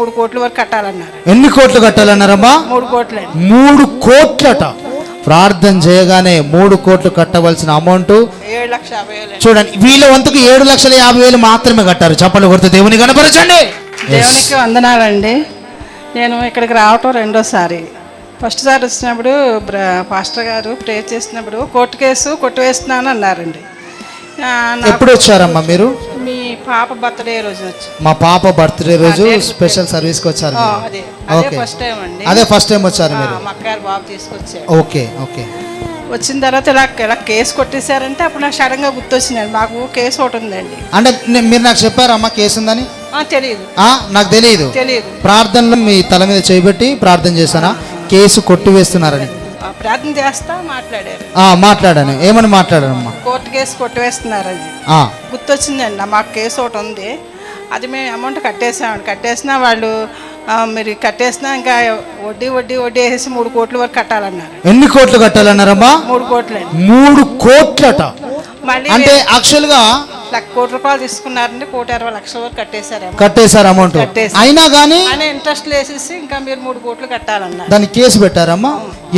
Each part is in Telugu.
3 కోట్ల వరకు కట్టాలన్నారు. ఎన్ని కోట్లు కట్టాలన్నారమ్మా? 3 కోట్లండి. 3 కోట్లట. ప్రార్థన చేయగానే 3 కోట్లు కట్టవలసిన అమౌంట్ 7,50,000. చూడండి, వీళ్ళ వంతుకు 7,50,000 మాత్రమే కట్టారు. చప్పట్లు కొడుతూ దేవుని కనపరచండి. దేవునికి వందనాలండి. నేను ఇక్కడికి రావటం రెండోసారి. ఫస్ట్ సారి వచ్చినప్పుడు పాస్టర్ గారు ప్రేయర్ చేసినప్పుడు కోర్టు కేసు కొట్టివేస్తున్నాను అన్నారండి. ఎప్పుడు వచ్చారమ్మా మీరు? మీ పాప బర్త్డే రోజు వచ్చి. మా పాప బర్త్డే రోజు స్పెషల్ సర్వీస్ కి వచ్చారు. ఫస్ట్ టైం అండి. అదే ఫస్ట్ టైం వచ్చారు మీరు? మా అక్కగారు బాబు తీసుకొచ్చారు. Okay okay. వచ్చిన తర్వాత ఇలా కేసు కొట్టేశారంటే అప్పుడు నాకు సడన్ గా గుర్తొచ్చిందండి, మాకు కేసు ఒకటి ఉందండి. అంటే మీరు నాకు చెప్పారమ్మా కేసు ఉందని? తెలియదు. నాకు తెలియదు. ప్రార్థనలో మీ తల మీద చేయబెట్టి ప్రార్థన చేశానా కేసు కొట్టివేస్తున్నారని? ప్రార్థన చేస్తా మాట్లాడారు. మాట్లాడాను. ఏమని మాట్లాడారమ్మా? Court case కొట్టివేస్తున్నారని గుర్తొచ్చిందండి. మాకు కేసు ఒకటి ఉంది, అది మేము అమౌంట్ కట్టేసినా వాళ్ళు మీరు కట్టేసినా ఇంకా వడ్డీ వేసి 3 కోట్ల వరకు కట్టాలన్నారు. ఎన్ని కోట్లు కట్టాలన్నారమ్మా? 3 కోట్లండి. 3 కోట్లట. మళ్ళీ అంటే యాక్చువల్ గా ₹1,00,00,000 తీసుకున్నారండి. 1,20,00,000 వరకు కట్టేశారు అమౌంట్. అయినా కానీ ఇంట్రెస్ట్ వేసేసి ఇంకా మీరు 3 కోట్లు కట్టాలన్నారు. దాన్ని కేసు పెట్టారమ్మా.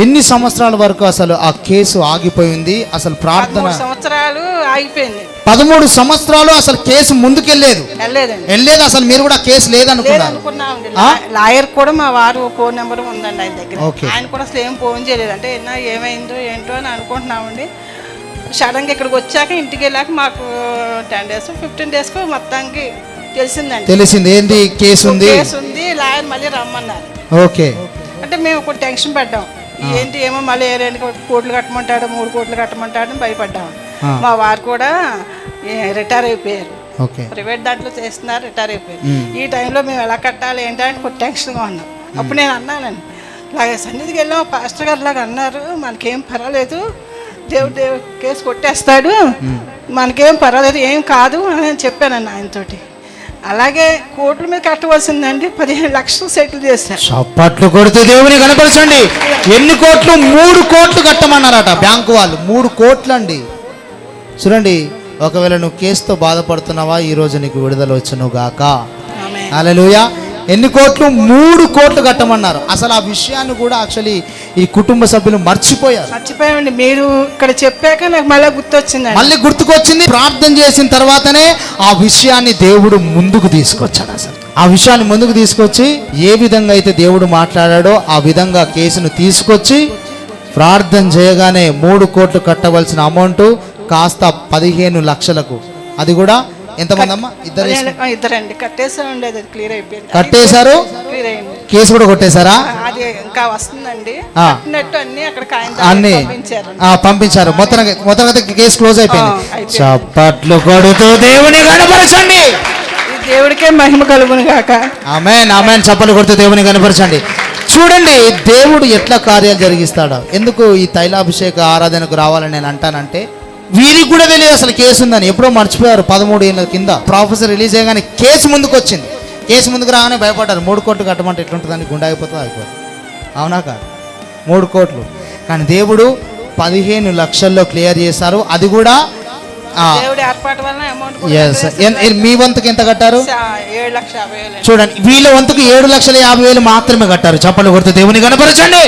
ఎన్ని సంవత్సరాల వరకు అసలు ఆ కేసు ఆగిపోయింది? అసలు ప్రార్థన 13 సంవత్సరాలు ఆగిపోయింది. 13 సంవత్సరాలు అసలు కేసు ముందుకెళ్ళలేదు. వెళ్ళలేదు అసలు. మీరు కూడా కేసు లేదనుకున్నామండి. లాయర్ కూడా మా వారు ఫోన్ నెంబర్ ఉందండి ఆయన దగ్గర. ఆయన కూడా అసలు ఏం ఫోన్ చేయలేదు. అంటే ఏమైందో ఏంటో అని అనుకుంటున్నామండి. సడన్గా ఇక్కడికి వచ్చాక ఇంటికి వెళ్ళాక మాకు 10 days 15 days మొత్తానికి తెలిసింది ఏంటి కేసు ఉంది లాయర్ మళ్ళీ రమ్మన్నారు. ఓకే. అంటే మేము కొంచెం టెన్షన్ పడ్డాం. ఏంటి ఏమో మళ్ళీ 2 కోట్లు కట్టమంటాడు 3 కోట్లు కట్టమంటాడు అని భయపడ్డాం. మా వారు కూడా రిటైర్ అయిపోయారు. ప్రైవేట్ దాంట్లో చేస్తున్నారు, రిటైర్ అయిపోయారు. ఈ టైంలో మేము ఎలా కట్టాలి ఏంటంటే కొంచెం టెన్షన్గా ఉన్నాం. అప్పుడు నేను అన్నానండి, ఇలాగే సన్నిధికి వెళ్ళాం, పాస్టర్ గారు లాగా అన్నారు, మనకేం పర్వాలేదు, దేవుడు కేసు కొట్టేస్తాడు, మనకేం పర్వాలేదు, ఏం కాదు అని చెప్పానండి ఆయనతోటి. అలాగే కోట్ల మీద కట్టవలసిందండి 15 లక్షలు సెటిల్ చేశారు. చప్పట్లు కొడితే దేవుని కనపరచండి. ఎన్ని కోట్లు? 3 కోట్లు కట్టమన్నారట బ్యాంకు వాళ్ళు. 3 కోట్లు అండి. చూడండి, ఒకవేళ నువ్వు కేసుతో బాధపడుతున్నావా, ఈరోజు నీకు విడుదల వచ్చును గాక. హల్లెలూయా. ఎన్ని కోట్లు? 3 కోట్లు కట్టమన్నారు. అసలు ఆ విషయాన్ని కూడా యాక్చువల్లీ ఈ కుటుంబ సభ్యులు మర్చిపోయామండి. మీరు ఇక్కడ చెప్పాక నాకు మళ్ళీ గుర్తుకొచ్చింది. ప్రార్థన చేసిన తర్వాతనే ఆ విషయాన్ని దేవుడు ముందుకు తీసుకొచ్చాడు. అసలు ఆ విషయాన్ని ముందుకు తీసుకొచ్చి ఏ విధంగా అయితే దేవుడు మాట్లాడాడో ఆ విధంగా కేసును తీసుకొచ్చి ప్రార్థన చేయగానే 3 కోట్లు కట్టవలసిన అమౌంట్ కాస్త 15 లక్షలకు. అది కూడా ఎంతమంది అమ్మా? ఇద్దరండి. కట్టేశారు. కేసు కూడా కొట్టేశారా? అది ఇంకా వస్తుందండి. అన్ని పంపించారు. మొత్తం కేసు క్లోజ్ అయిపోయింది. చప్పట్లు కొడుతూ దేవుని కనపరచండి. దేవుడికే మహిమ కలుగును గాక. ఆమేన్ ఆమేన్. చప్పట్లు కొడుతూ దేవుని కనపరచండి. చూడండి దేవుడు ఎట్లా కార్యాలు జరిగిస్తాడో. ఎందుకు ఈ తైలాభిషేక ఆరాధనకు రావాలని నేను అంటానంటే, వీరికి కూడా తెలియదు అసలు కేసు ఉందని. ఎప్పుడో మర్చిపోయారు. 13 ఏళ్ళ కింద ప్రొఫెసర్ రిలీజ్ చేయగానే కేసు ముందుకు వచ్చింది. కేసు ముందుకు రాగానే భయపడ్డారు. 3 కోట్లు కట్టమంటే ఎట్లుంటుందని గుండె అయిపోతుంది. అవునా కాదు? 3 కోట్లు. కానీ దేవుడు 15 లక్షల్లో క్లియర్ చేశారు. అది కూడా మీ వంతుకు ఎంత కట్టారు? 7,50,000. చూడండి, వీళ్ళ వంతుకు 7,50,000 మాత్రమే కట్టారు. చప్పట్లు కొడుతూ దేవుని కనపరచండి.